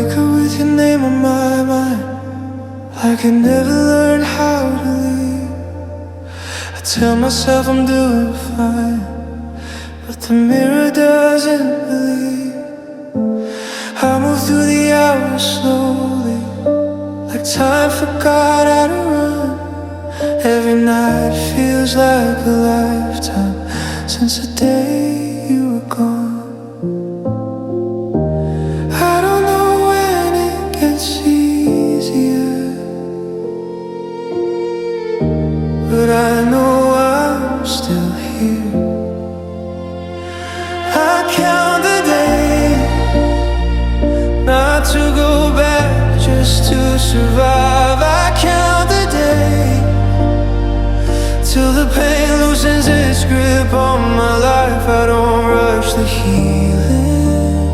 wake up with your name on my mind, like I never learned how to leave. I tell myself I'm doing fine, but the mirror doesn't believe. I move through the hours slowly, like time forgot how to run. Every night feels like a lifetime since the day you were gone. I don't know when it gets easier, but I know I'm still here. I count the days, not to go back, just to survive. I count the days till the pain loosens its grip on my life. I don't rush the healing,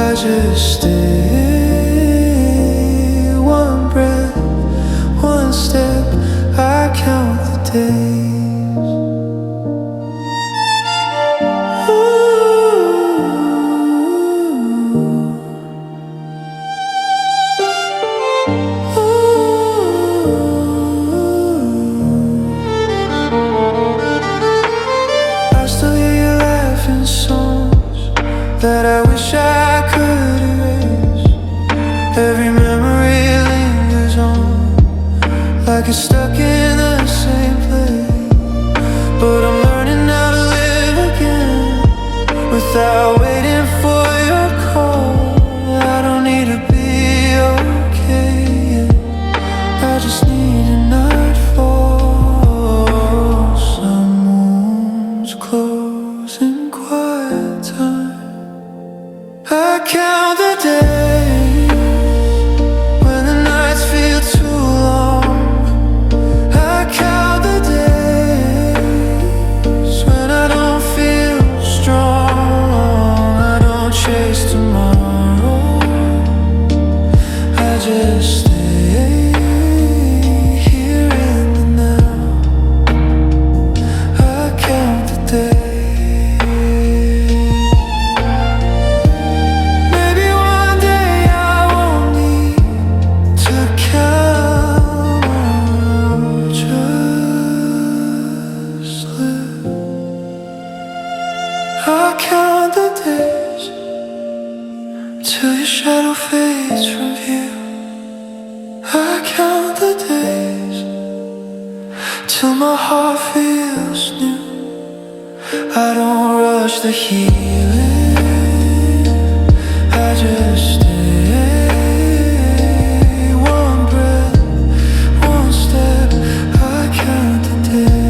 I just stay. One breath, one step, I count the days. That I wish I could erase. Every memory lingers on, like it's stuck in the same place. But I'm learning how to live again, without waiting for your call. I don't need to be okay yet, I just need a night fall. Someone's close in quiet time. I count the days when the nights feel too long. I count the days when I don't feel strong. I don't chase tomorrow, I just stay here in the now. I count the days. I count the days till your shadow fades from view. I count the days till my heart feels new. I don't rush the healing, I just stay. One breath, one step, I count the days.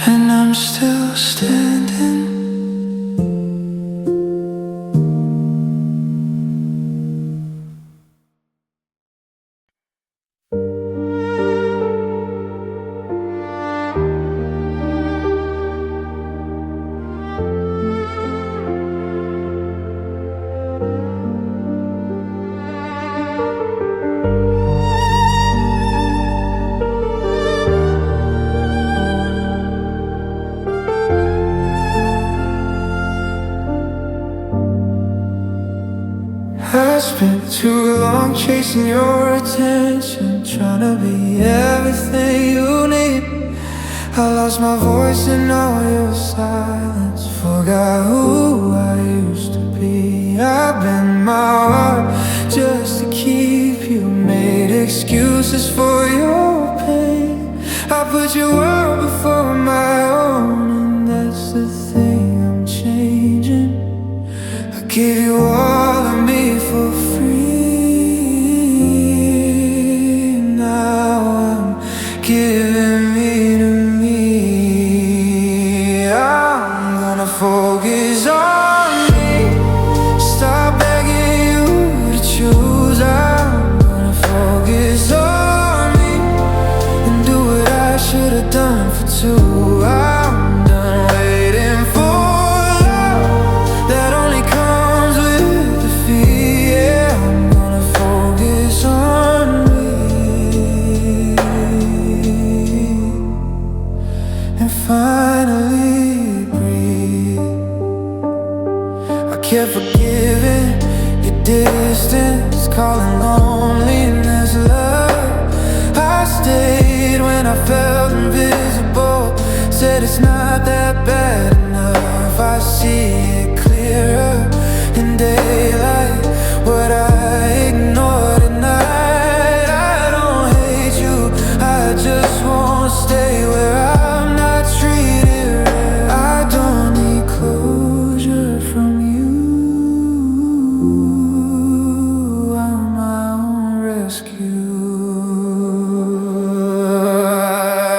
And I'm still standing. I spent too long chasing your attention, trying to be everything you need. I lost my voice in all your silence, forgot who I used to be. I bent my heart just to keep you, made excuses for your pain. I put your world before my own, and that's the thing I'm changing. I gave you all of me for free. Now I'm giving me to me. I'm gonna focus on me, stop begging you to choose. I'm gonna focus on me and do what I should have done for two. I'm done waiting for love that only comes with defeat. Yeah, I'm gonna focus on me and finally breathe. I kept forgiving your distance, calling loneliness love. I stayed when I felt invisible, said it's not that bad enough. I see it clearer in daylight, what I ignored at night. I don't hate you, I just won't stay where I'm not treated right. I don't need closure from you, I'm my own rescue.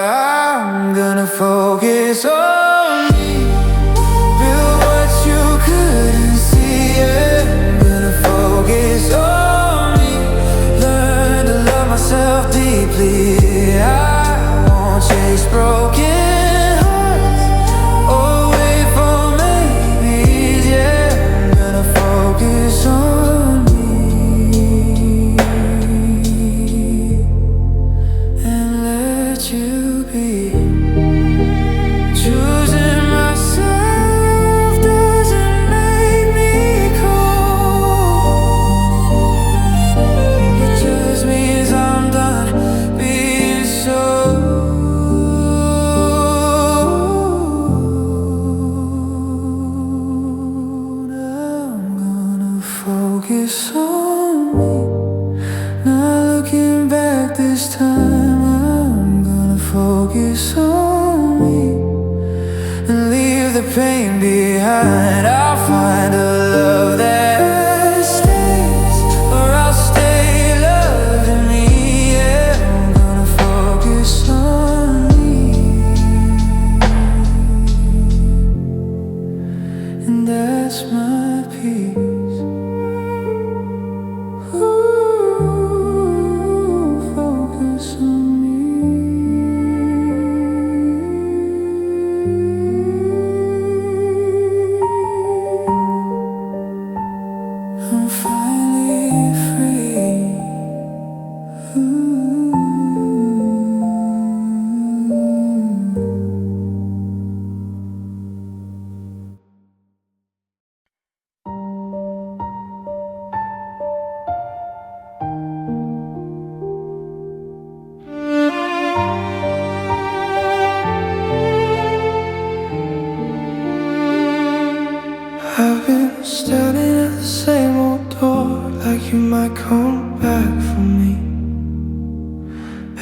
I'm gonna focus on me, build what you couldn't see. Yeah, I'm gonna focus on me, learn to love myself deeply. I won't chase broken hearts or wait for maybes. Yeah, I'm gonna focus on me and let you be. Choosing myself doesn't make me cold, it just means I'm done being sold. I'm gonna focus on me, not looking back this time. I'm gonna focus on me and leave the pain behind. I'll find a love that stays, or I'll stay loving me. Yeah, I'm gonna focus on me, and that's my peace. Ooh, focus on me. I'm finally free. Ooh. I've been standing at the same old door, like you might come back for me.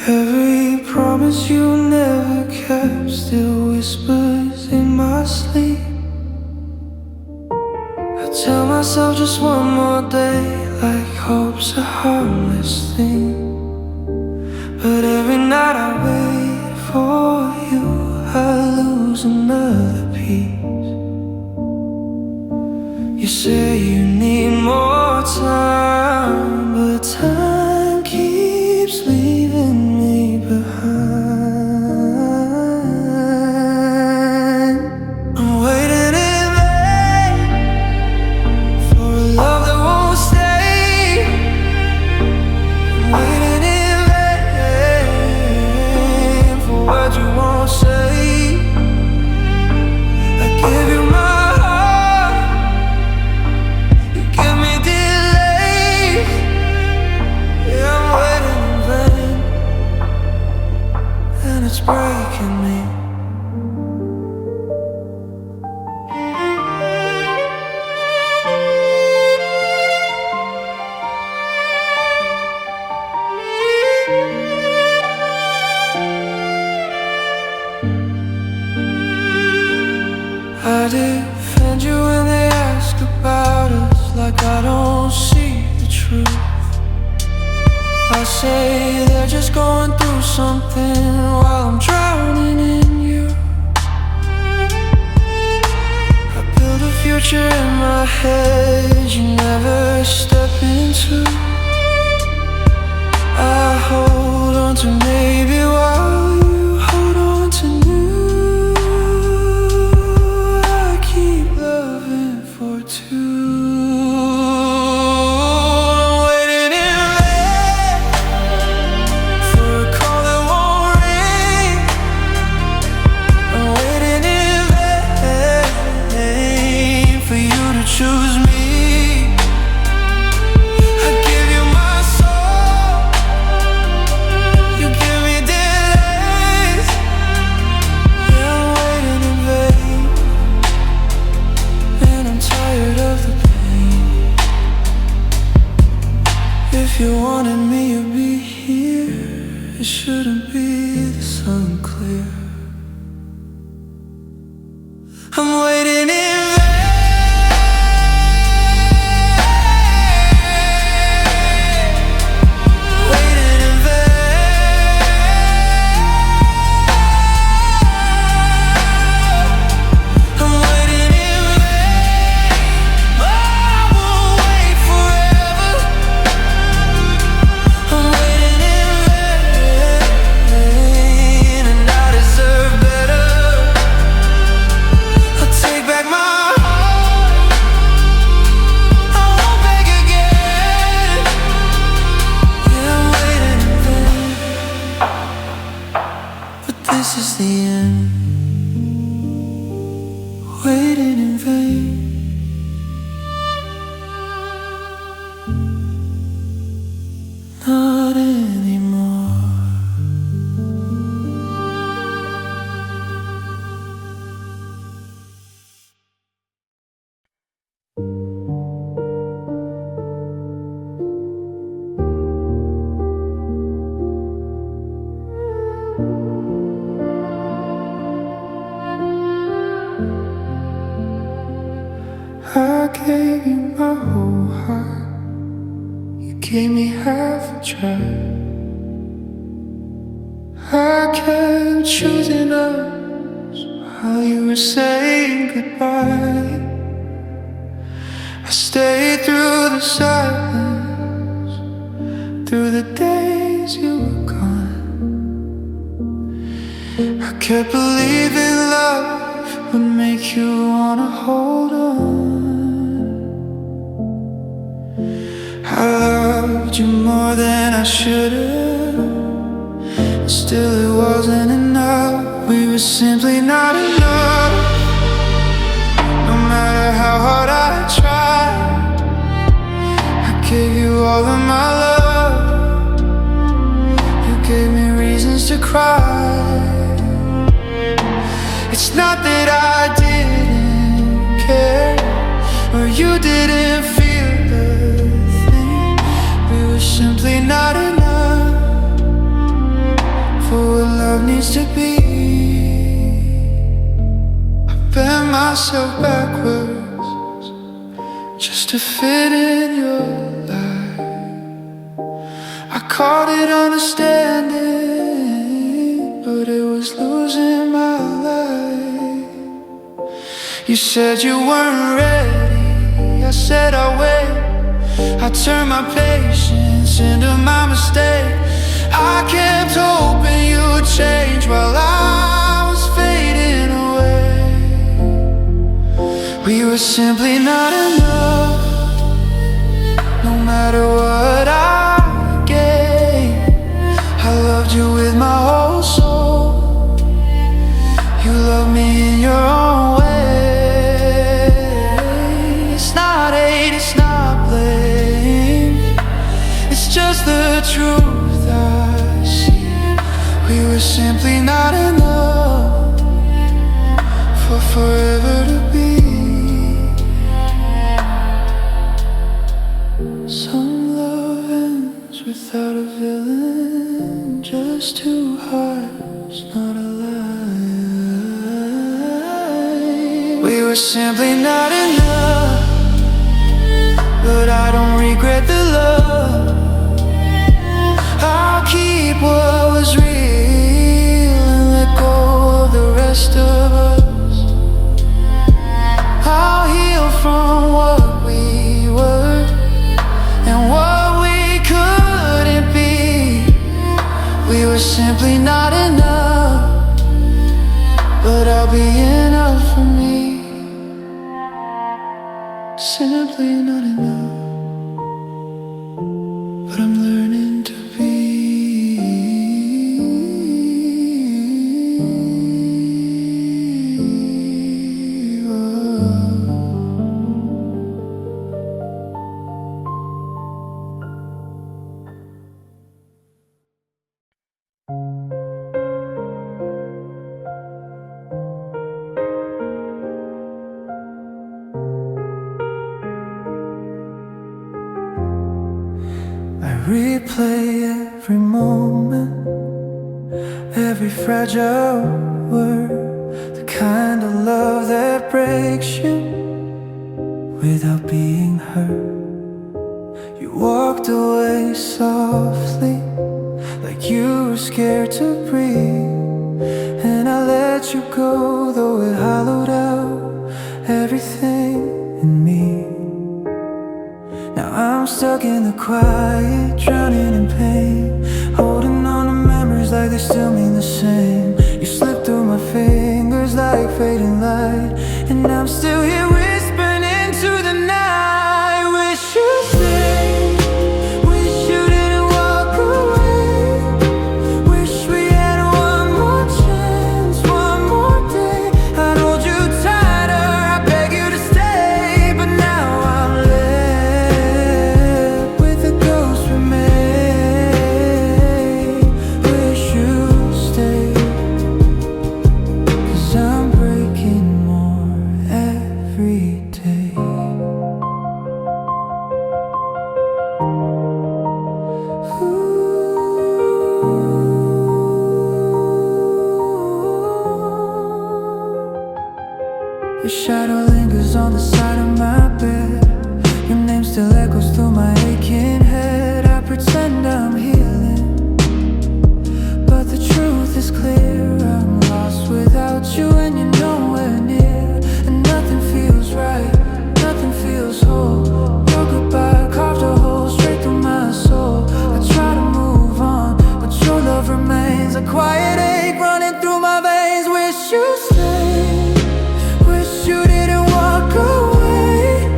Every promise you never kept still whispers in my sleep. I tell myself just one more day, like hope's a harmless thing. But every night I wait for you, I lose another piece. You say you need more time, but time keeps leaving me behind. I'm waiting in vain for a love that won't stay. I'm waiting in vain for what you won't say. I give you my it's breaking me. I defend you when they ask about us, like I don't see the truth. I say they're just going through something while I'm drowning in you. I build a future in my head you never step into. I hold on to maybe while you hold on to me. I'm waiting in vain. Waiting in vain. I'm waiting in vain. Oh, I won't wait forever. I'm waiting in vain, and I deserve better. I'll take back my heart. I won't beg again. Yeah, I'm waiting in vain, but this is the end. Waiting in vain. Not anymore. I gave you my whole heart. You gave me half a try. I kept choosing us while you were saying goodbye. I stayed through the silence, through the days you were gone. I kept believing love would make you wanna hold on. I loved you more than I should've. Still it wasn't enough. We were simply not enough. No matter how hard I tried, I gave you all of my love. You gave me reasons to cry. It's not that I didn't care, or you didn't feel the thing. We were simply not enough for what love needs to be. I bent myself backwards just to fit in your life. I called it understanding, but it was losing my life. You said you weren't ready. I said I'll wait. I turned my patience into my mistake. I kept hoping you'd change while I was fading away. We were simply not enough. No matter what I gave, I loved you with my whole soul. You loved me in your own way. It's not hate, it's not blame. It's just the truth. We were simply not enough for forever to be. Some love ends without a villain, just two hearts, not a lie. We were simply not enough, but I don't regret the love. I'll keep what was real, the rest of us. I'll heal from what we were and what we couldn't be. We were simply not enough, but I'll be enough for me. Simply not enough, but I'm learning to be. Replay every moment, every fragile word, the kind of love that breaks you without being hurt. You walked away softly, like you were scared to breathe. And I let you go, though it hollowed out everything in me. Now I'm stuck in the quiet, drowning in pain, holding on to memories like they still mean the same. You slipped through my fingers like fading light, and I'm still here whispering into the night. Wish you stayed, wish you didn't walk away. Wish we had one more chance, one more day. I'd hold you tighter, I beg you to stay. But now I'm left with the ghost we made. Wish you stayed, 'cause I'm breaking more every day. Your shadow lingers on the side of my bed. Your name still echoes through my aching head. I pretend I'm healing, but the truth is clear. I'm lost without you, and you're nowhere near. And nothing feels right, nothing feels whole. Your goodbye carved a hole straight through my soul. I try to move on, but your love remains a quiet ache running through my veins. Wish you stayed, wish you didn't walk away.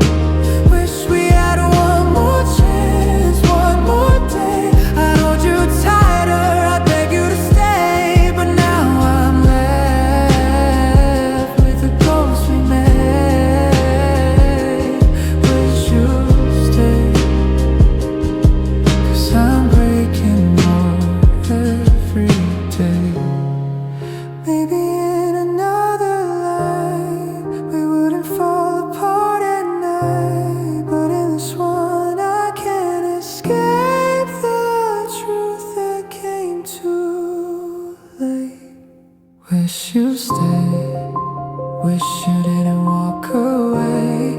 Wish we had one more chance, one more day. I'd hold you tighter, I beg you to stay. But now I'm left with the ghost we made. Wish you stay, 'cause I'm breaking more every day. Maybe in another life we wouldn't fall apart at night, but in this one I can't escape the truth that came too late. Wish you stayed, wish you didn't walk away.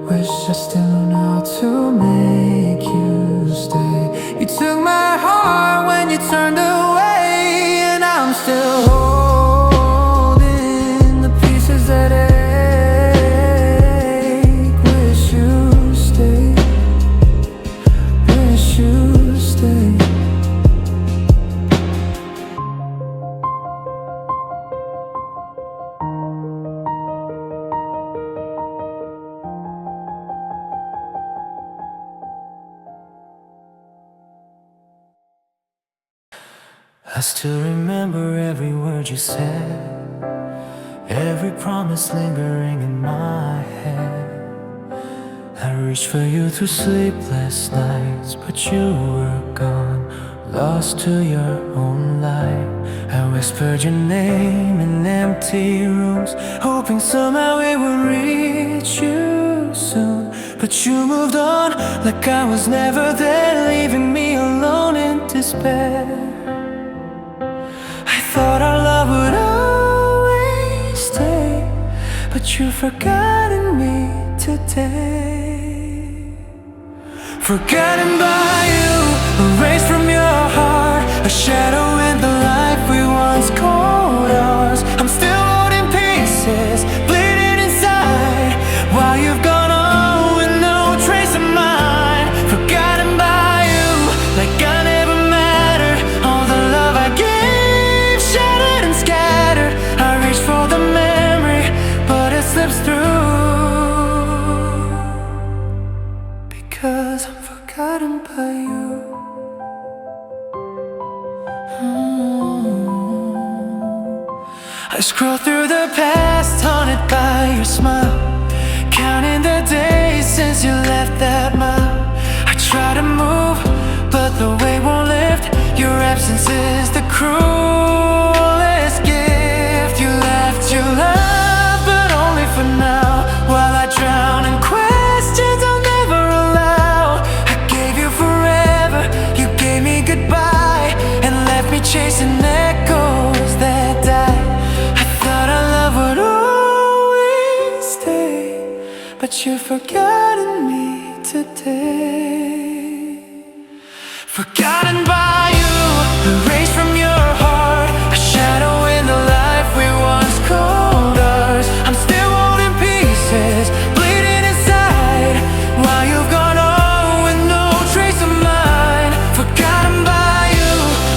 Wish I still know how to make you stay. You took my heart when you turned away, and I'm still holding the pieces that ache. Wish you stayed, wish you stayed. I still remember every word you said, every promise lingering in my head. I reached for you through sleepless nights, but you were gone, lost to your own light. I whispered your name in empty rooms, hoping somehow it would reach you soon. But you moved on like I was never there, leaving me alone in despair. Thought our love would always stay, but you've forgotten me today. Forgotten by you, erased from your heart, a shadow in the life we once called ours. I'm still holding pieces, bleeding inside, while you've gone on with no trace of mine. Forgotten by you, like I never mattered. All the love I gave, shattered and scattered. I reach for the memory, but it slips through, because I'm forgotten by you. I scroll through the past, haunted by your smile, counting the days since you left that mile. I try to move, but the weight won't lift. Your absence is the cruelest gift. You left your love, but only for now, while I drown in questions I'll never allow. I gave you forever, you gave me goodbye, and left me chasing echoes that die. I thought our love Yet you've forgotten me today. Forgotten by you, erased from your heart, a shadow in the life we once called ours. I'm still holding pieces, bleeding inside, while you've gone on with no trace of mine. Forgotten by you,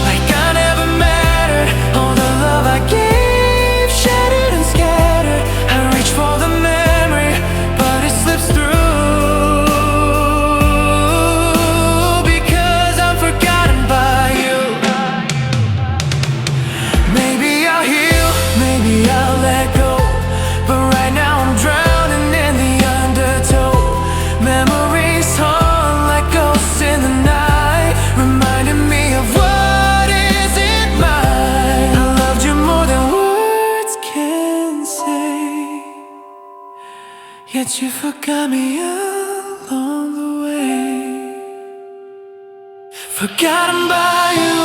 like I never mattered. All the love I gave, shattered and scattered. I reach for the memory, but it slips through. Yet you forgot me along the way. Forgotten by you,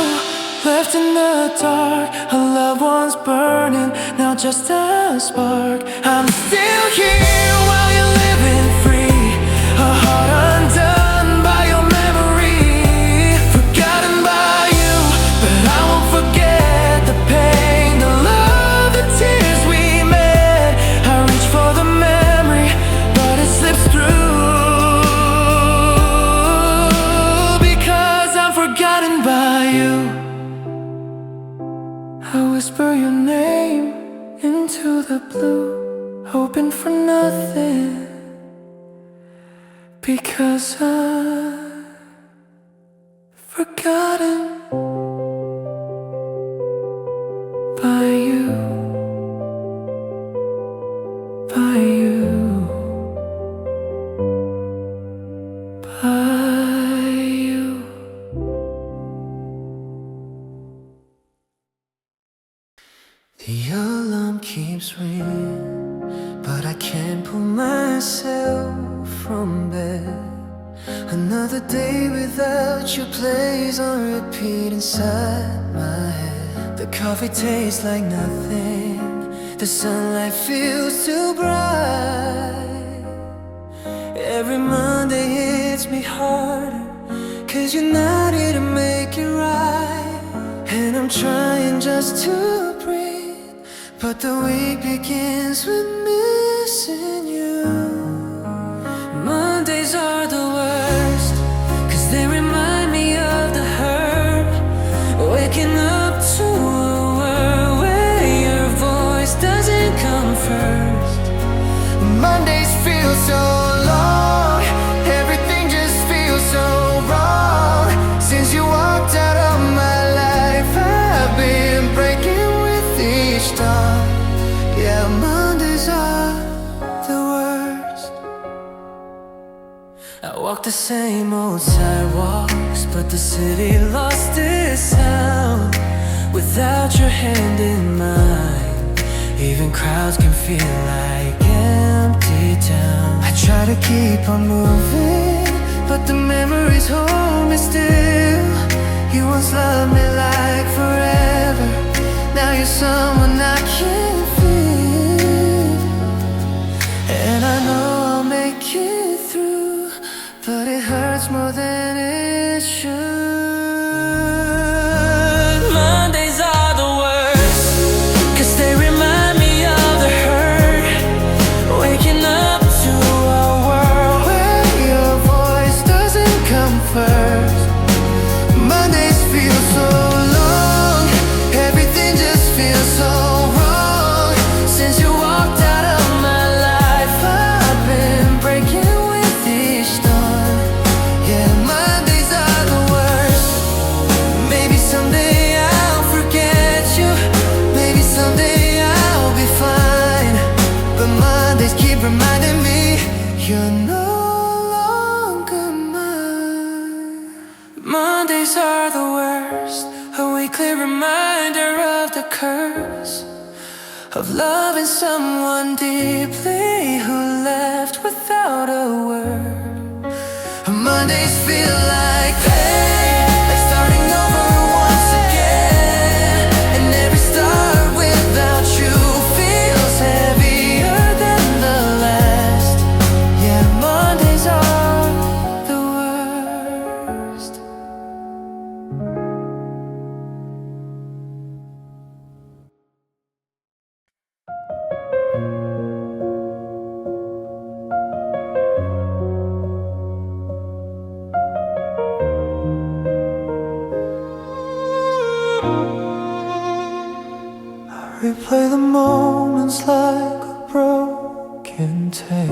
left in the dark. A loved one's burning, now just a spark. I'm still here while you're living free, a heart undone by your memory. Forgotten by you, but I won't forget the pain, the love, the tears we met. I reach for the memory, but it slips through, because I'm forgotten by you. I whisper your name into the blue, hoping for nothing, because I'm forgotten by you, by you, by you. The alarm keeps ringing, but I can't pull myself from bed. Another day without you plays on repeat inside my head. The coffee tastes like nothing, the sunlight feels too bright. Every Monday hits me harder, 'cause you're not here to make it right. And I'm trying just to breathe, but the week begins with missing you. Mondays are the worst, 'cause they remind me of the hurt. Waking up to a world where your voice doesn't come first. Mondays feel so long, everything just feels so wrong. Since you walked out of my life, I've been breaking with each dawn. Yeah, Mondays are the worst. I walk the same old sidewalks, but the city lost its sound. Without your hand in mine, even crowds can feel like empty town. I try to keep on moving, but the memories hold me still. You once loved me like forever, now you're someone I can't feel. And I know I'll make it through, but it hurts more than it should. Mondays are the worst, 'cause they remind me of the hurt. Waking up to a world where your voice doesn't come first. Mondays feel so long, everything just feels so wrong. Since you walked out of my life, I've been breaking with each dawn. Yeah, Mondays are the worst. Maybe someday I'll forget you, maybe someday I'll be fine, but Mondays keep reminding me you're no longer mine. Mondays are the worst, a weekly reminder of the curse of loving someone deeply who left without a word. Mondays feel like pain, like starting over once again. And every start without you feels heavier than the last. sounds like a broken tape.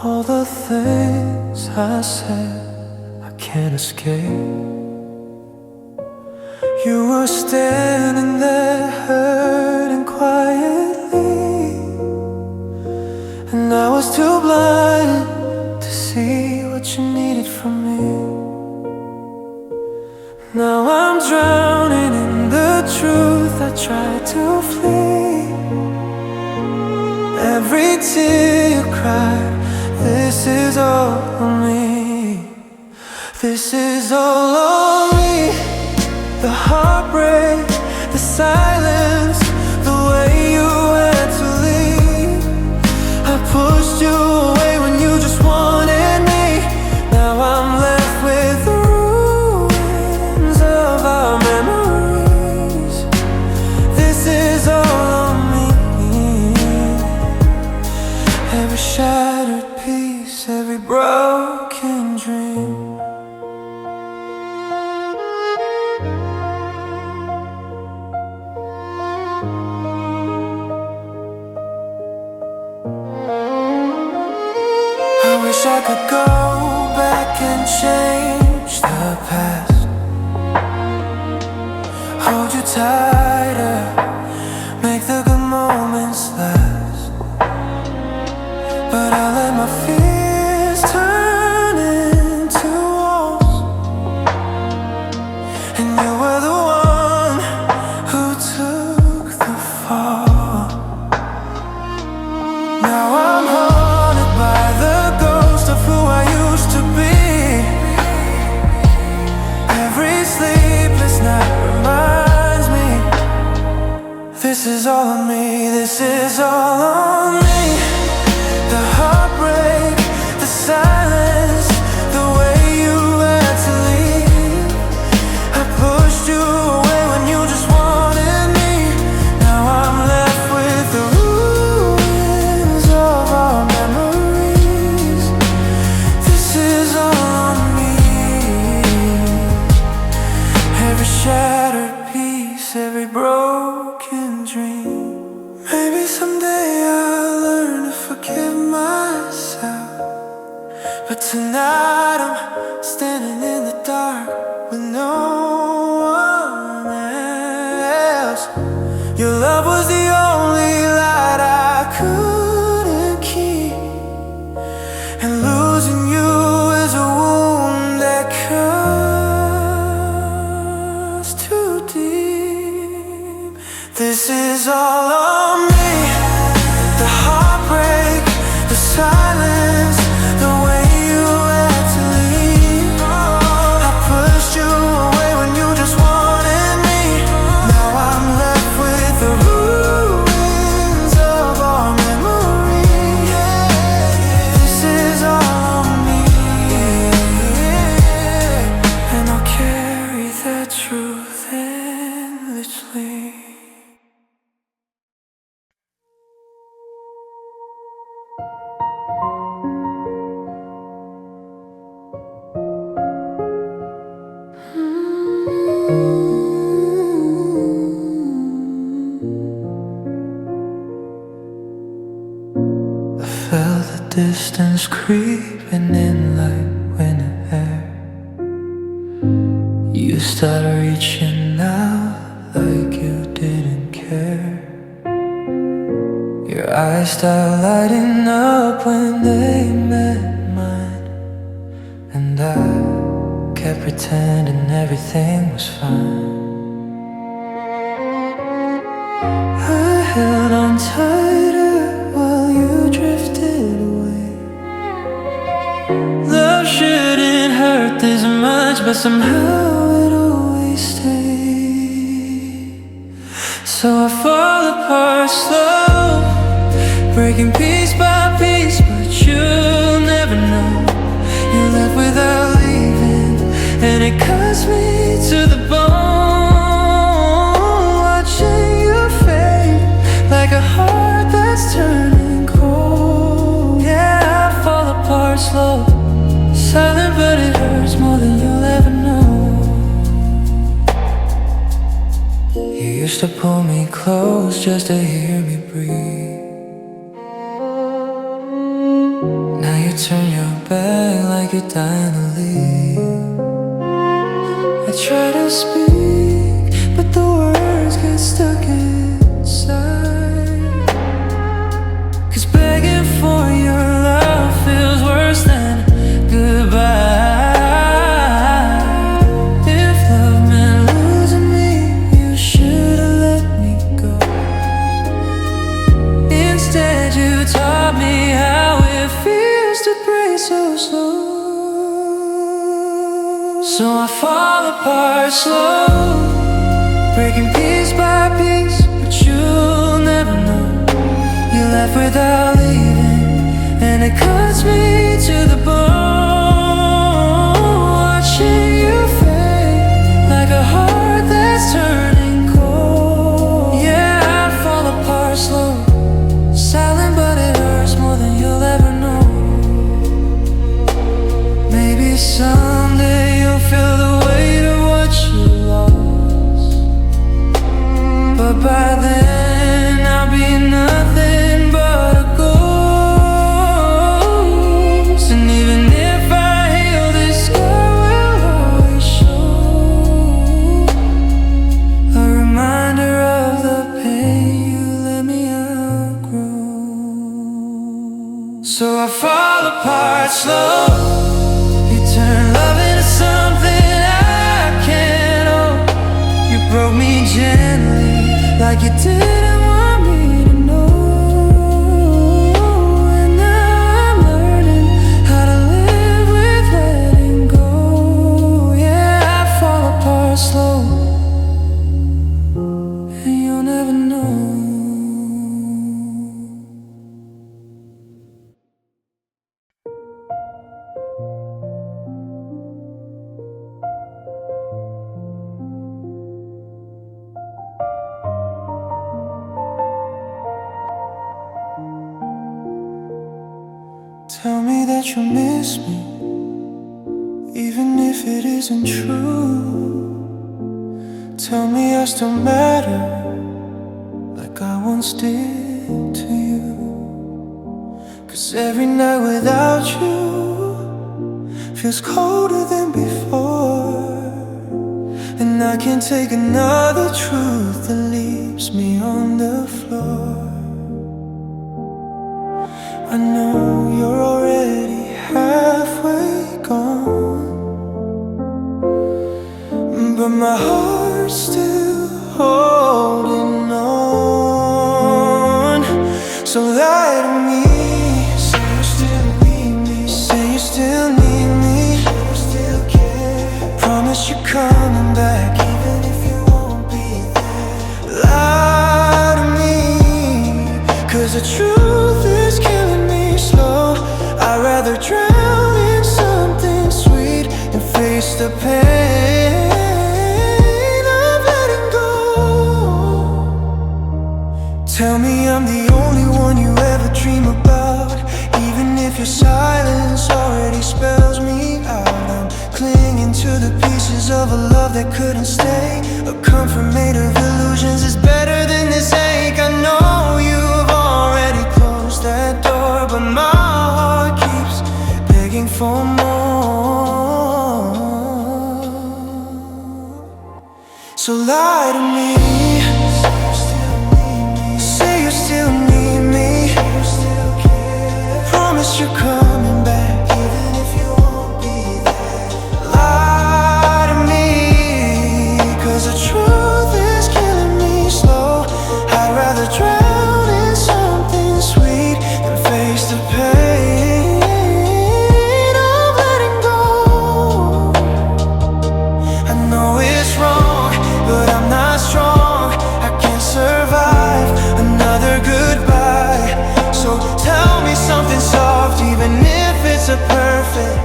All the things I said I can't escape. You were standing there hurting quietly, and I was too blind to see what you needed from me. Now I'm drowning in the truth. I tried to flee. Every tear you cried, this is all on me. This is all on me. The heartbreak, the silence, the way you had to leave. I pushed you away when you just wanted me. Now I'm left with the ruins of our memories. This is all on me. Every shattered piece, every broken dream. I wish I could go back and change the past, hold you tighter, make the good moments last. But I let my fears turn into walls, and you were the one who took the fall. Now I'm haunted by the ghost of who I used to be. Every sleepless night reminds me, this is all on me, this is all on me. The heartbreak, the silence, the way you had to leave. I pushed you away when you just wanted me. Now I'm left with the ruins of our memories. This is all on me. Every shattered piece, every broken dream. Maybe someday I'll learn to forgive myself, but tonight I'm standing in the dark with no one else. Your love was the only light I couldn't keep, and losing you is a wound that cuts too deep. This is all on me. The heartbreak, the silence, the way you had to leave. I pushed you away when you just wanted me. Now I'm left with the ruins of our memories. This is all on me, and I'll carry that truth endlessly. I felt the distance creeping in like winter air. You started reaching out like you didn't care. Your eyes started lighting up when they met mine, and I kept pretending everything was fine. I held on tighter while you drifted away. Love shouldn't hurt this much, but somehow it always stayed. So I fall apart slow, breaking piece by piece, but you'll never know. You left without leaving, and it cuts me to the bone, watching you fade like a heart that's turning cold. Yeah, I fall apart slow, silent but it hurts more than you'll ever know. You used to pull me close, close just to hear me breathe. Now you turn your back like you're dying to leave. I try to speak, but the words get stuck inside. 'Cause begging for your love feels worse than goodbye. If love meant losing me, you should've let me go. Instead you taught me how it feels to break so slow. So I fall apart slow, breaking piece by piece, but you'll never know. You left without leaving, and it cuts me to the bone. Watching you fade like a heart that's turning cold. Yeah, I fall apart slow, silent but it hurts more than you'll ever know. Maybe someday you'll feel the weight of what you lost, but by then I'll be nothing but a ghost. And even if I heal, this scar will always show a reminder of the pain you let me outgrow. So I fall apart slow, you turn love into something I can't hold. You broke me gently like you didn't want me to know. And now I'm learning how to live with letting go. Yeah, I fall apart slow, and you'll never know. Tell me that you miss me, even if it isn't true. Tell me I still matter, like I once did to you. 'Cause every night without you feels colder than before, and I can't take another truth that leaves me on the floor. I know you're already halfway gone, but my heart's still holding on. So lie to me, say you still need me, say you still need me, you still care. Promise you're coming back, even if you won't be there. Lie to me, 'cause the truth is killing me slow. I'd rather drown in something sweet and face the pain of letting go. Tell me I'm the only one you ever dream about, even if your silence already spells me out. I'm clinging to the pieces of a love that couldn't stay. A comfort made of illusions is better than this ache. I know you've already closed that door, but my heart keeps begging for more. So lie to me, say you still need me, promise you're coming back, even if you won't be there. Lie to me, 'cause the truth is killing me slow. I'd rather drown in something sweet than face the pain of letting go. I know it's wrong, but I'm not strong. I can't survive another goodbye. So tell me something soft, even if it's a perfect,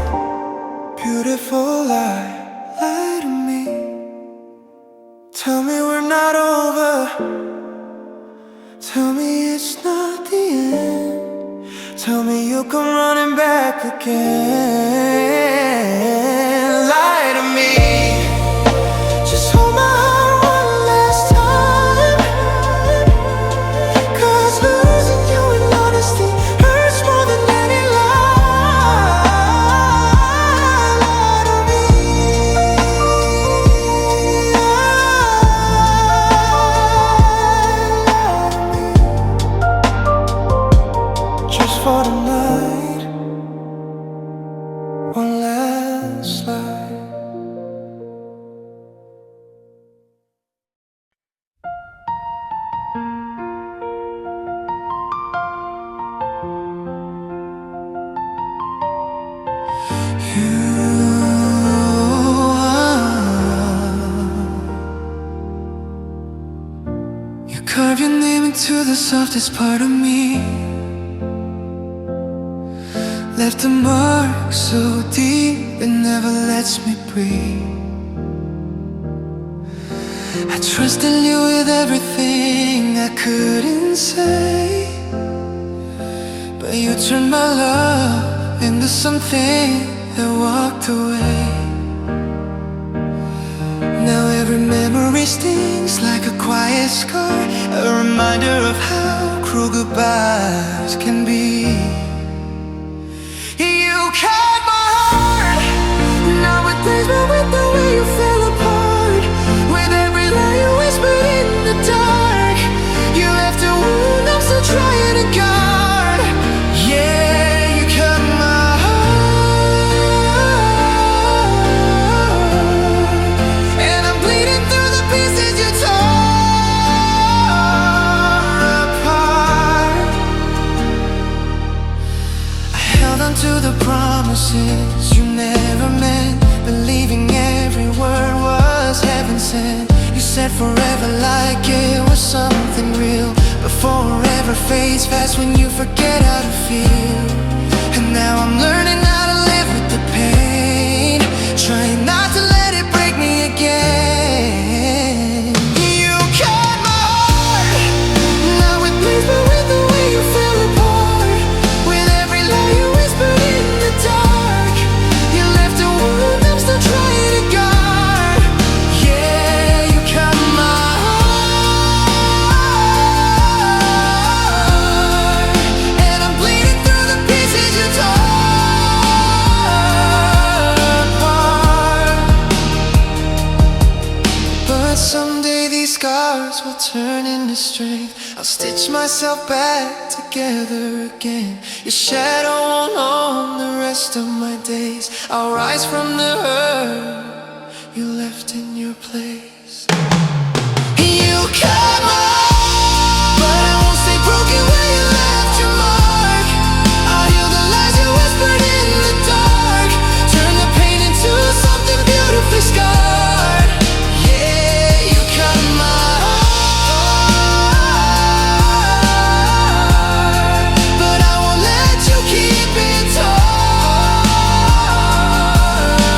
beautiful lie. Lie to me, tell me we're not over, tell me it's not the end. Tell me you'll come running back again. Lie to me, just hold my heart one last time. name into the softest part of me. Left a mark so deep it never lets me breathe. I trusted you with everything I couldn't say, but you turned my love into something that walked away. Now every memory stings like a quiet scar, a reminder of how cruel goodbyes can be. You cut my heart, now it breaks me with the way you fell apart. With every lie you whispered in the dark, you left a wound I'm still trying to guard. Yeah, you cut my heart, and I'm bleeding through the pieces you tore apart. I held on to the promises you never meant, believing every word was heaven sent. You said forever like it was something real, but forever fades fast when you forget how to feel. And now I'm learning how to live with the pain, trying not to let it break me again. You cut my heart, now it bleeds me with the way you fell apart. With every lie you whispered in the dark, you left a wound I'm still trying to guard. Yeah, you cut my heart, and I'm bleeding through the pieces you tore apart. But someday these scars will turn into strength. I'll stitch myself back together again. Your shadow won't own the rest of my days. I'll rise from the hurt you left in your place. You cut my heart, but I won't stay broken where you left your mark. I'll heal the lies you whispered in the dark, turn the pain into something beautifully scarred. Yeah, you cut my heart, but I won't let you keep it torn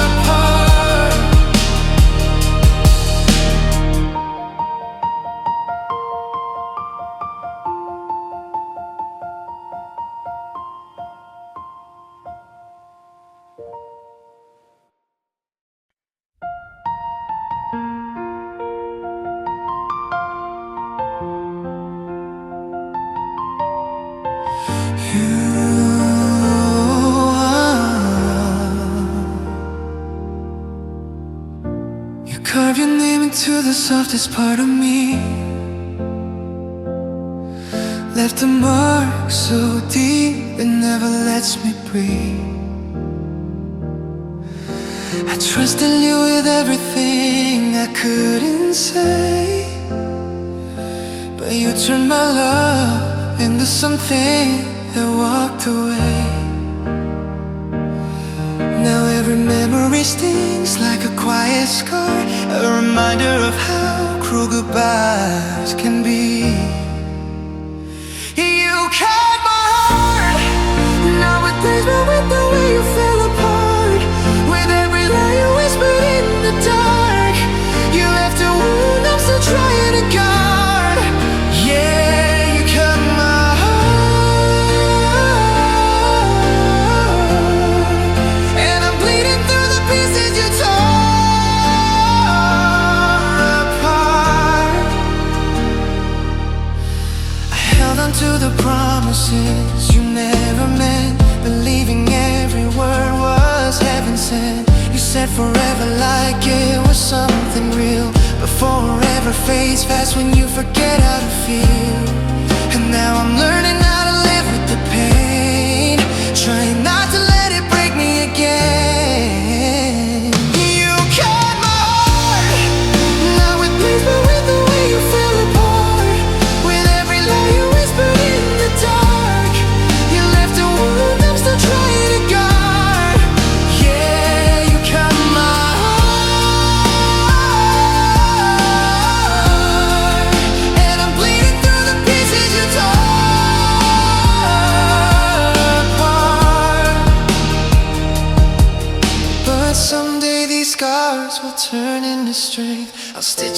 apart. You carve your name into the softest part of me. Left a mark so deep it never lets me breathe. I trusted you with everything I couldn't say, but you turned my love into something that walked away. Now every memory stings like a quiet scar, a reminder of how cruel goodbyes can be. You cut my heart, now it breaks me with the way you fell apart. With every lie you whispered in the dark, you left a wound I'm still trying to guard. Yeah, you cut my heart, and I'm bleeding through the pieces you tore apart. I held on to the promises you never meant, believing every word was heaven sent. You said forever like it was something real, but forever fades fast when you forget how to feel. And now I'm learning how to live with the pain, trying not to let it break me again. You cut my heart, now it bleeds me with the way you fell apart. With every lie you whispered in the dark, you left a wound I'm still trying to guard. Yeah, you cut my heart, and I'm bleeding through the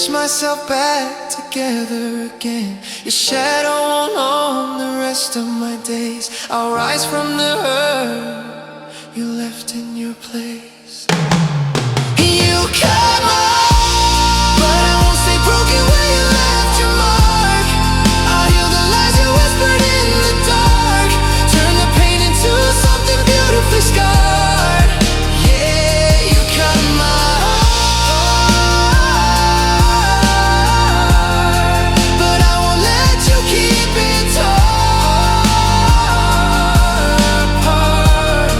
stitch myself back together again. Your shadow won't own the rest of my days. I'll rise from the hurt you left in your place. You come on, but I won't stay broken where you left your mark. I'll heal the lies you whispered in the dark, turn the pain into something beautifully scarred. Yeah, you cut my heart, but I won't let you keep it torn apart.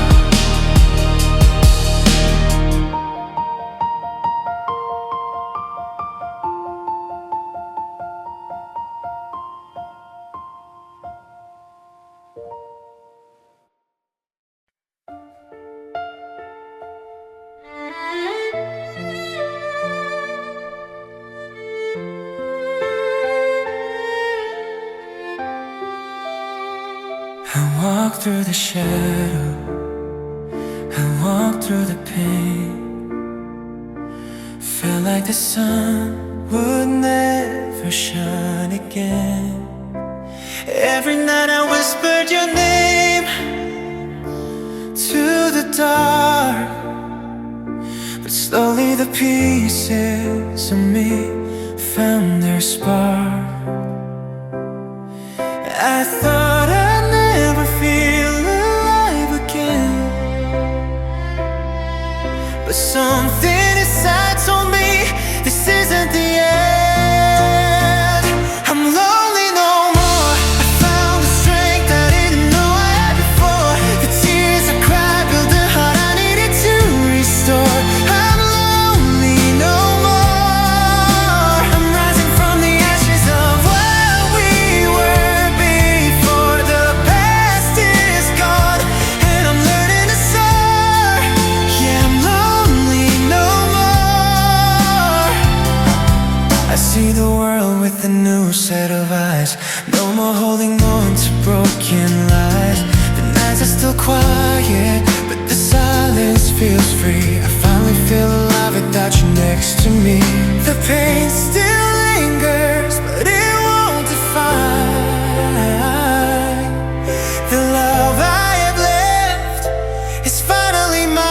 I walk through the shadow, I walk through the pain. Felt like the sun would never shine again. Every night I whispered your name to the dark, but slowly the pieces of me found their spark. I thought I'd never feel alive again, but something inside told me this isn't the end. I'm lonely no more. I found the strength I didn't know I had before. The tears I cried built the heart I needed to restore. I'm lonely no more. I'm rising from the ashes of what we were before. The past is gone and I'm learning to soar. Yeah, I'm lonely no more. I see the world with a new set of eyes. No more holding on to broken lies. The nights are still quiet, but the silence feels free. I finally feel alive without you next to me. The pain still lingers, but it won't define the love I have left is finally mine.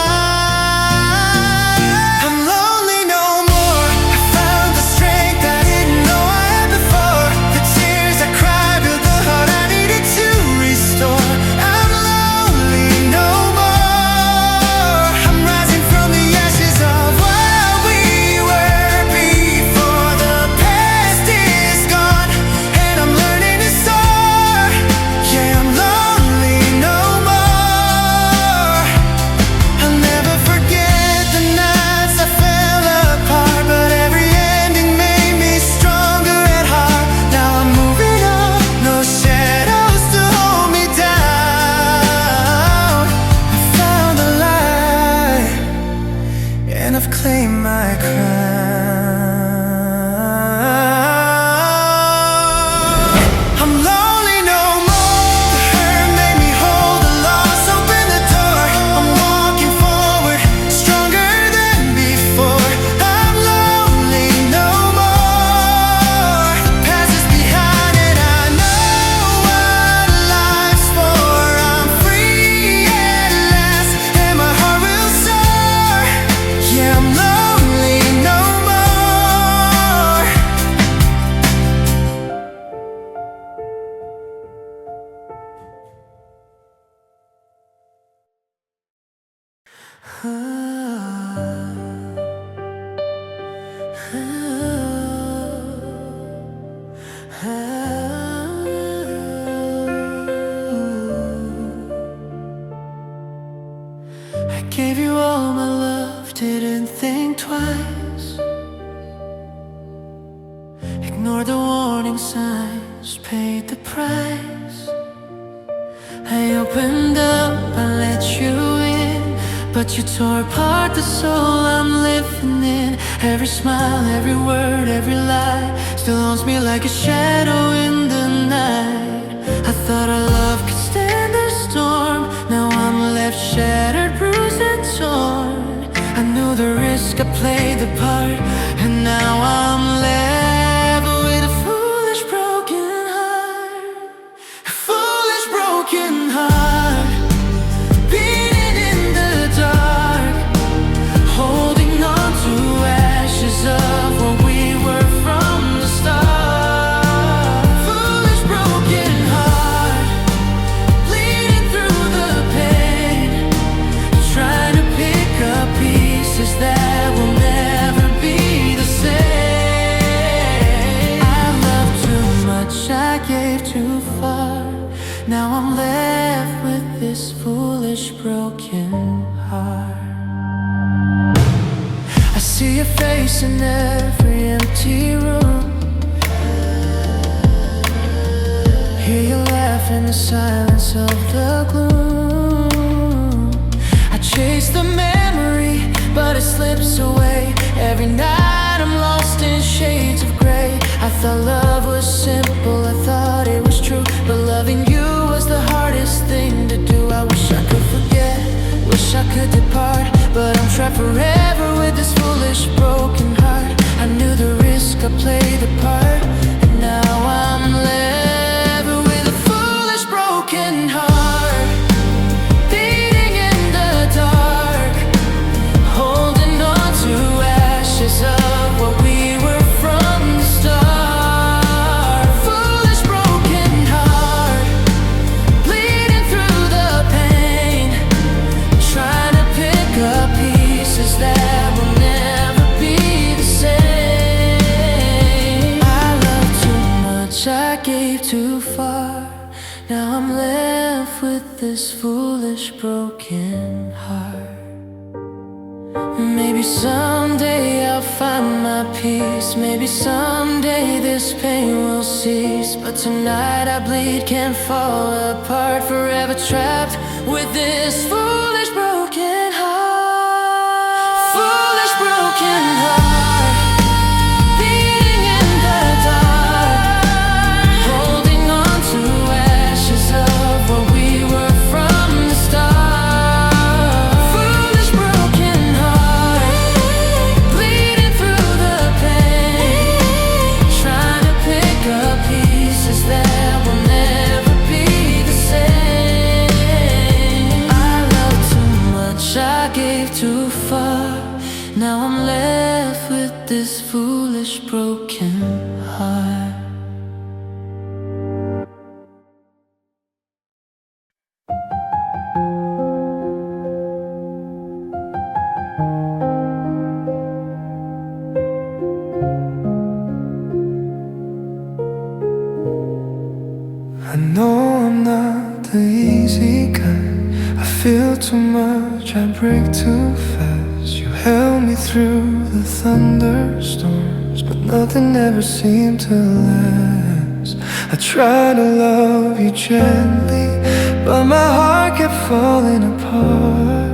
I'm lonely no more. I found the strength I didn't know I had before. The tears I cried built the heart I needed to restore. I'm lonely no more. I'm rising from the ashes of what we were before. The past is gone and I'm learning to soar. Yeah, I'm lonely no more. I'll never forget the nights I fell apart, but every ending made me stronger at heart. Now I'm moving on, no shadows to hold me down. I found the light and I've claimed my crown. I'm lonely no more. The hurt made me hold the loss, open the door. I'm walking forward, stronger than before. I'm lonely no more. The past is behind and I know what life's for. I'm free at last and my heart will soar. Yeah, I'm lonely no more. I gave you all my love, didn't think twice. Ignored the warning signs, paid the price. I opened up, I let you in, but you tore apart the soul I'm living in. Every smile, every word, every lie still haunts me like a shadow in the night. I thought our love could stand the storm. Now I'm left shattered, bruised and torn. I knew the risk, I played the part, and now I'm left Now I'm left with this foolish broken heart. I see your face in every empty room, hear you laugh in the silence of the gloom. I chase the memory, but it slips away. Every night I'm lost in shades of gray. I thought love was simple, I thought it was true, but loving you was the hardest thing to do. I wish I could forget, wish I could depart, but I'm trapped forever with this foolish broken heart. I knew the risk, I played the part, and now I'm left with a foolish broken heart, beating in the dark, holding on to ashes of what we were from the start. Foolish broken heart, bleeding through the pain, trying to pick up pieces that will never be the same. I loved too much, I gave too far. Now I'm left with this foolish broken heart. Maybe someday I'll find my peace, maybe someday this pain will cease, but tonight I bleed, can't fall apart, forever trapped with this foolish broken heart. Foolish broken heart, beating in the dark, holding on to ashes of what we were from the start. Foolish broken heart, bleeding through the pain, trying to pick up pieces that will never be the same. I loved too much, I gave too far. Now I'm left with this foolish broken heart. I know I'm not the easy kind, I feel too much, I break too fast. You held me through the thunderstorms, but nothing ever seemed to last. I tried to love you gently, but my heart kept falling apart.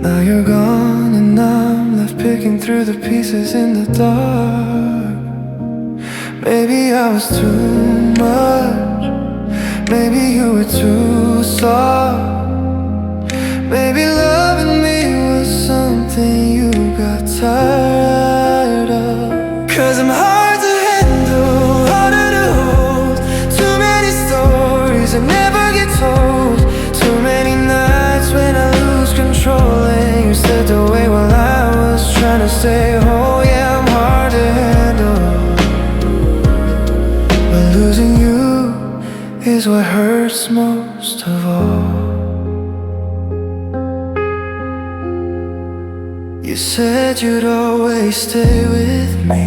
Now you're gone and I'm left picking through the pieces in the dark. Maybe I was too much, maybe you were too soft, maybe loving me was something you got tired of. 'Cause I'm hard to handle, harder to hold, too many stories I never get told, too many nights when I lose control and you stepped away while I was trying to stay whole. Yeah, I'm hard to handle, losing you is what hurts most of all. You said you'd always stay with me,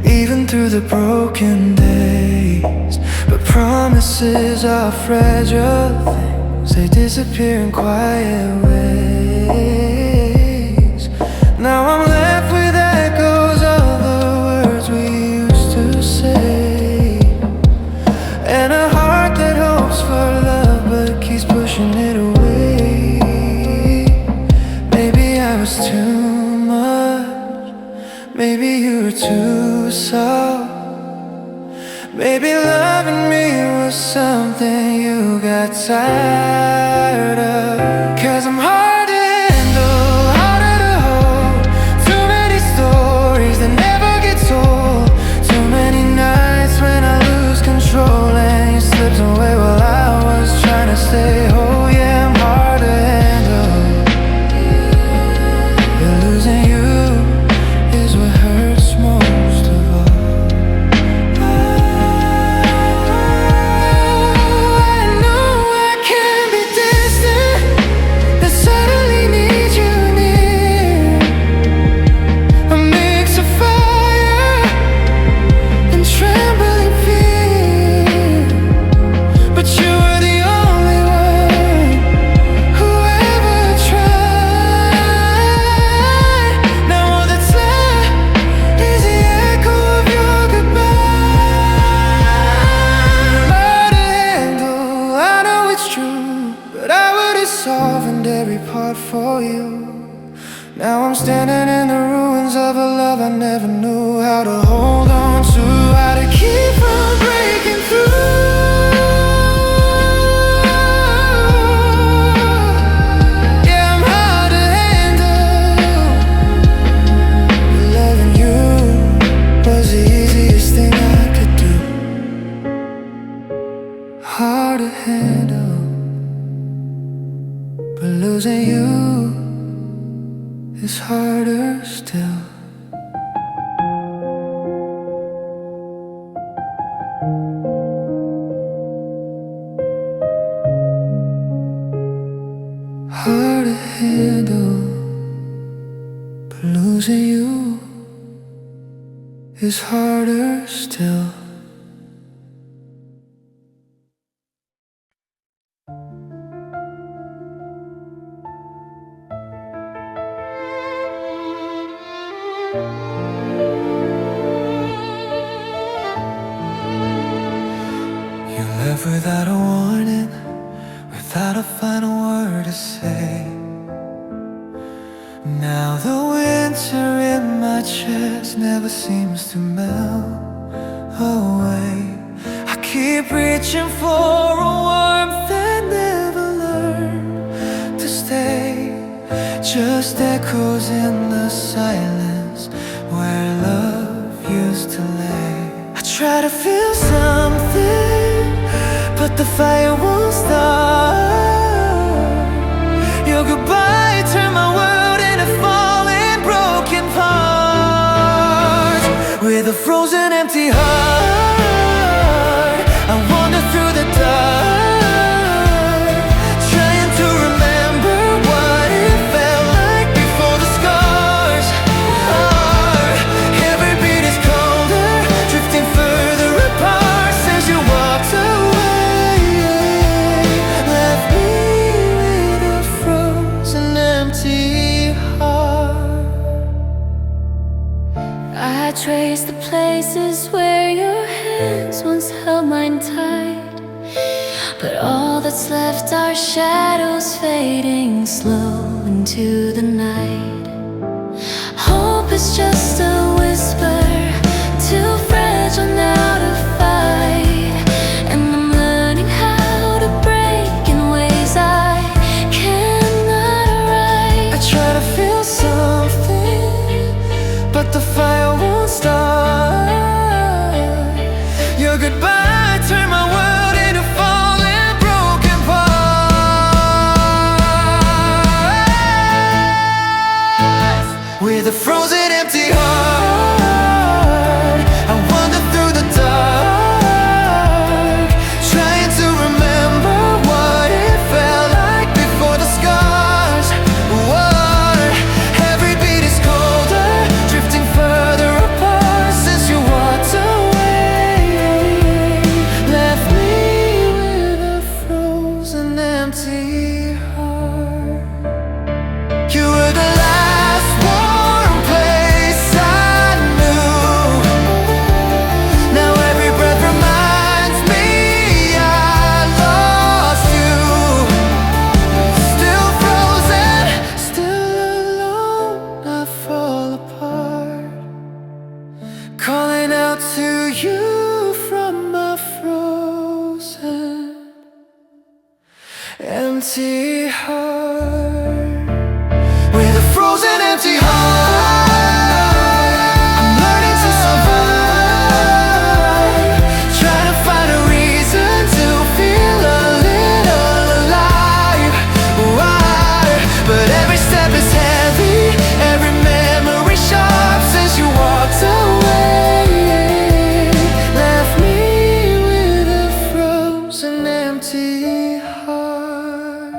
even through the broken days, but promises are fragile things, they disappear in quiet ways. Now I'm left with echoes of the words we used to say, and a heart that hopes for love but keeps pushing it away. Maybe I was too much, maybe you were too soft, maybe loving me was something you got tired of. 'Cause I'm hard to handle, harder to hold, too many stories that never get told, too many nights when I lose control and you slipped away while I was trying to stay whole. Yeah, I'm hard to handle, yeah, losing you is what hurts most of all. I know I can be distant, heart for you. Now I'm standing in the ruins of a love I never knew how to hold on to, how to keep from breaking through. Yeah, I'm hard to handle, but loving you was the easiest thing I could do. Hard to handle, but losing you is harder still. Hard to handle, but losing you is harder still. You left without a warning, without a final word to say. Now the winter in my chest never seems to melt away. I keep reaching for a warmth that never learned to stay, just echoes in the silence where love used to lay. I try to feel something, but the fire won't start. Your goodbye turned my world into falling broken parts. With a frozen empty heart, I wander through the dark, trying to remember what it felt like before the scars are. Every beat is colder, drifting further apart since you walked away. Left me with a frozen empty heart. I trace the places where your hands once held mine tight, but all that's left are shadows fading slow into the night. Hope is just a whisper, too fragile now to fight, and I'm learning how to break in ways I cannot write. I try to feel something, but the fire won't start. Your goodbye turned my world into falling broken parts. With a frozen empty heart, I wander through the dark, trying to remember what it felt like before the scars were. Every beat is colder, drifting further apart since you walked away. Left me with a frozen empty heart. You were the last warm place I knew. Now every breath reminds me I lost you. Still frozen, still alone, I fall apart, calling out to you from my frozen empty heart. With a frozen empty heart, I'm learning to survive, trying to find a reason to feel a little alive. Why? But every step is heavy, every memory sharp since you walked away. Left me with a frozen empty heart.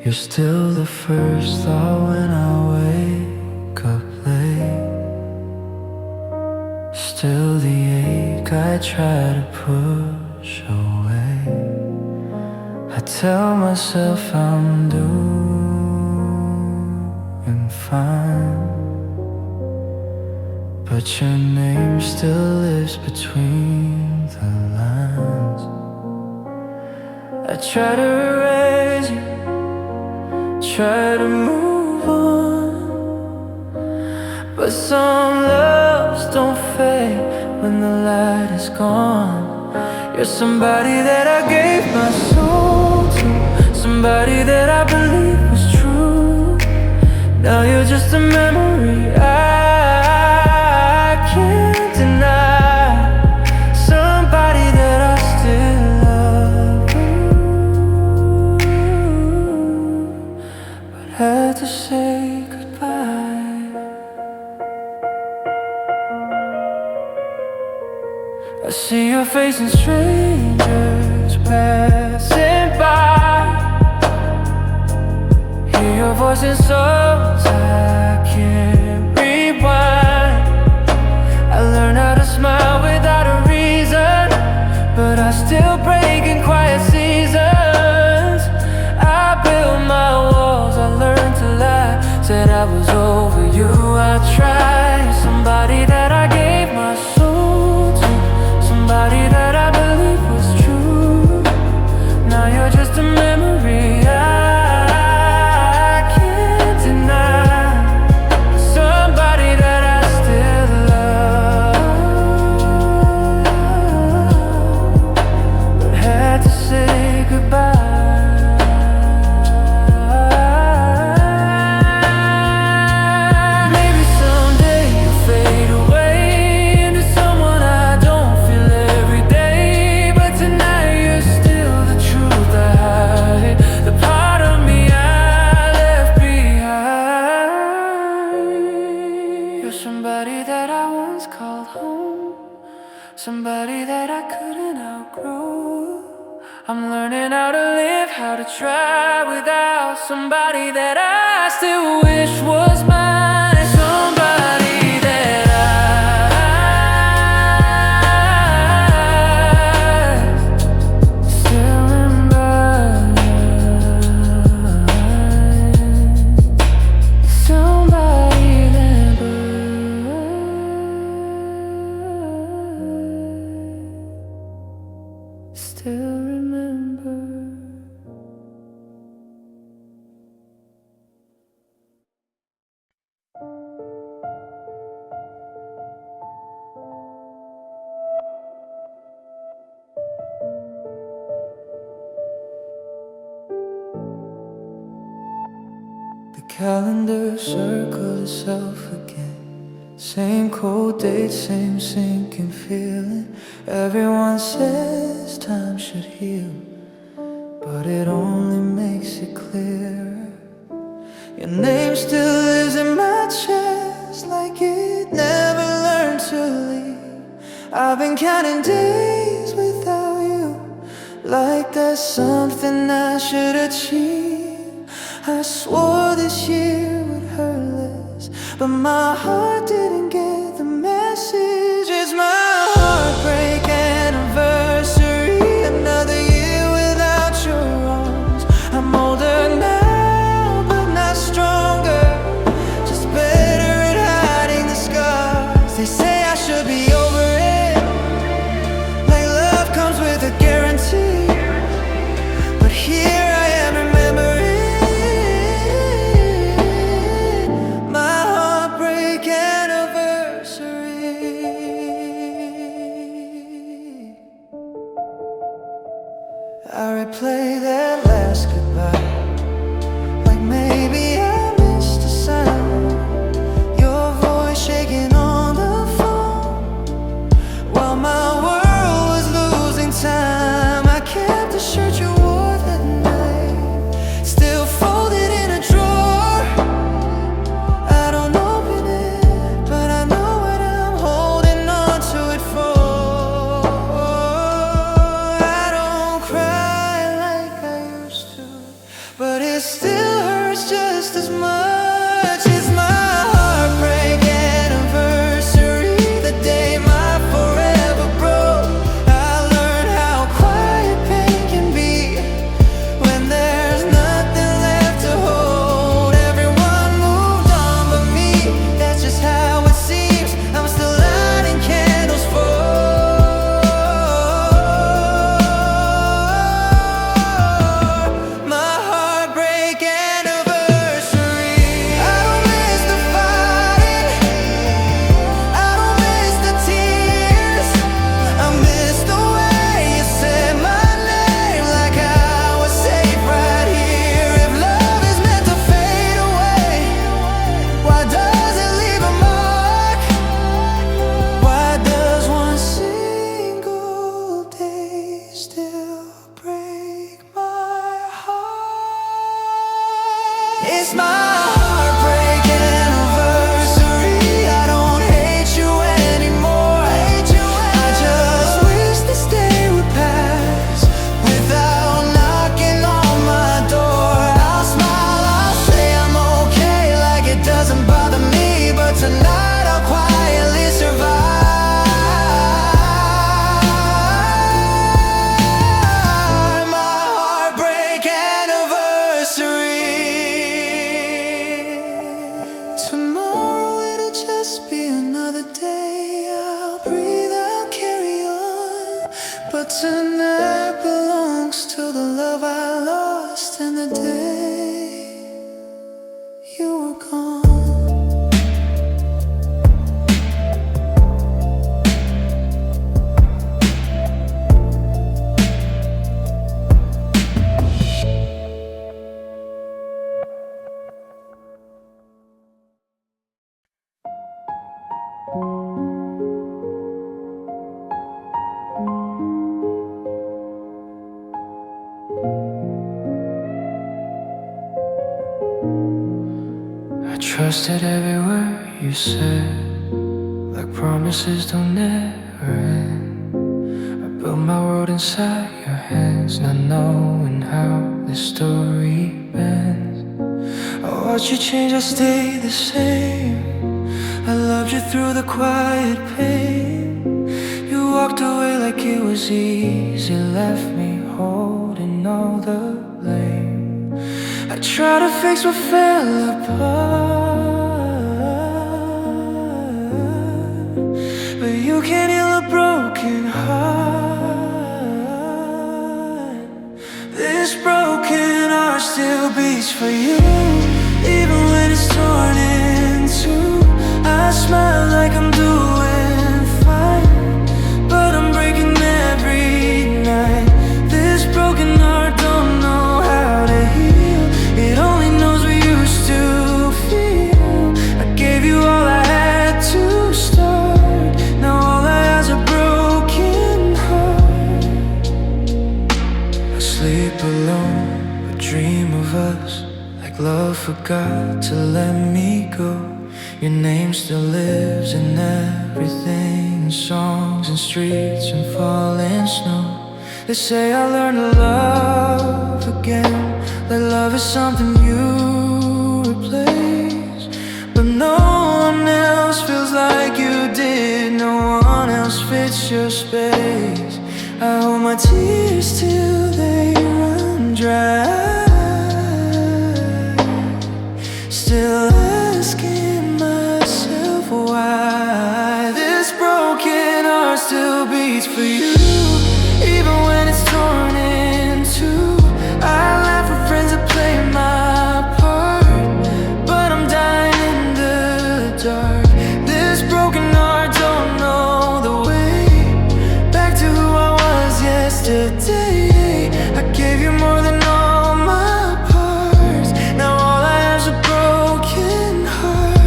You're still the first thought when I wake up late. Still the ache I try to push away. I tell myself I'm doing fine, but your name still lives between the lines. I try to erase you, try to move on, but some loves don't fade when the light is gone. You're somebody that I gave my soul to, somebody that I believe was true. Now you're just a memory I can't deny. Somebody that I still love, but had to say goodbye. I see your face in strangers passing by, hear your voice in songs I can't rewind. I learned how to smile without a reason, but I still break in quiet seasons. I built my walls, I learned to lie, said I was over you. I tried somebody that I gave my soul to, somebody that I believe was true. Now you're just a memory I can't deny. Somebody that I still love, but had to say goodbye. Maybe someday you'll fade away into someone I don't feel every day, but tonight you're still the truth I hide, the part of me I left behind. You're somebody that I once called home, somebody that I couldn't outgrow. I'm learning how to live, how to try without somebody that I still wish was mine. Somebody that I still remember. Somebody that still remember. The calendar circles itself again. Same cold date, same sinking feeling. Everyone says time should heal, but it only makes it clearer. Your name still lives in my chest, like it never learned to leave. I've been counting days without you, like that's something I should achieve. I swore this year would hurt less, but my heart didn't get the message. It's my heartbreak anniversary, another year without your arms. I'm older now, but not stronger, just better at hiding the scars. They say I should be over it, like love comes with a guarantee, but here I am remembering my heartbreak anniversary. I replay that last goodbye, like maybe I missed a sound. Your voice shaking on the phone while my world was losing time. I kept the shirt you wore that night, still folded in a drawer. I don't open it, but I know what I'm holding on to it for. I don't cry like I used to, It's my heartbreak anniversary. I don't hate you anymore. I just wish this day would pass without knocking on my door. I'll smile, I'll say I'm okay, like it doesn't bother me. But tonight I'll quietly survive. But tonight belongs to the love I lost and the day you were gone. I trusted every word you said, like promises don't never end. I built my world inside your hands, not knowing how this story ends. I watched you change, I stayed the same. I loved you through the quiet pain. You walked away like it was easy, left me holding all the blame. I tried to fix what fell apart, but you can't heal a broken heart. This broken heart still beats for you, even when it's torn in two. I smile like I'm doing fine, but I'm breaking every night. This broken heart don't know how to heal. It only knows we used to feel. I gave you all I had to start. Now all I have is a broken heart. I sleep alone, but dream of us, like love forgot to let me go. Your name still lives in everything, in songs and streets and falling snow. They say I learned to love again, that love is something you replace. But no one else feels like you did, no one else fits your space. I hold my tears till they run dry, still asking myself why. This broken heart still beats for you, even when it's torn in two. I laugh with friends that play my part, but I'm dying in the dark. This broken heart don't know the way back to who I was yesterday. I gave you more than all my parts. Now all I have is a broken heart.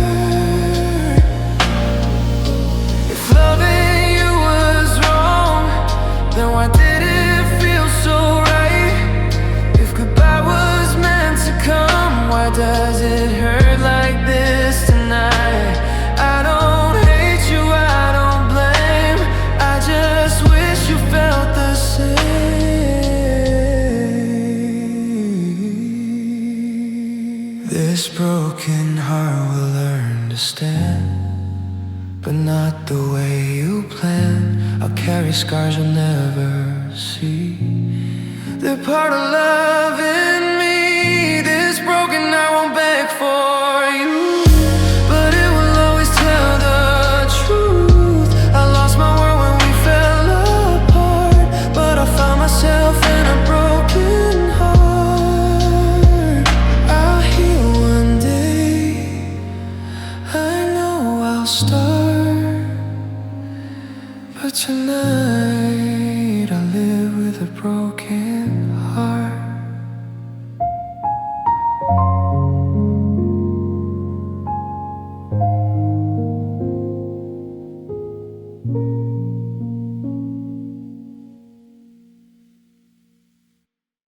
If loving you was wrong, then why did it feel so right? If goodbye was meant to come, why does it hurt like this tonight? I don't hate you, I don't blame. I just wish you felt the same. This broken heart will learn to stand, but not the way you planned. I'll carry scars you'll never see. They're part of love in me. This broken heart won't beg for you, but it will always tell the truth. I lost my world when we fell apart, but I found myself in a broken heart. I'll heal one day, I know I'll start, but tonight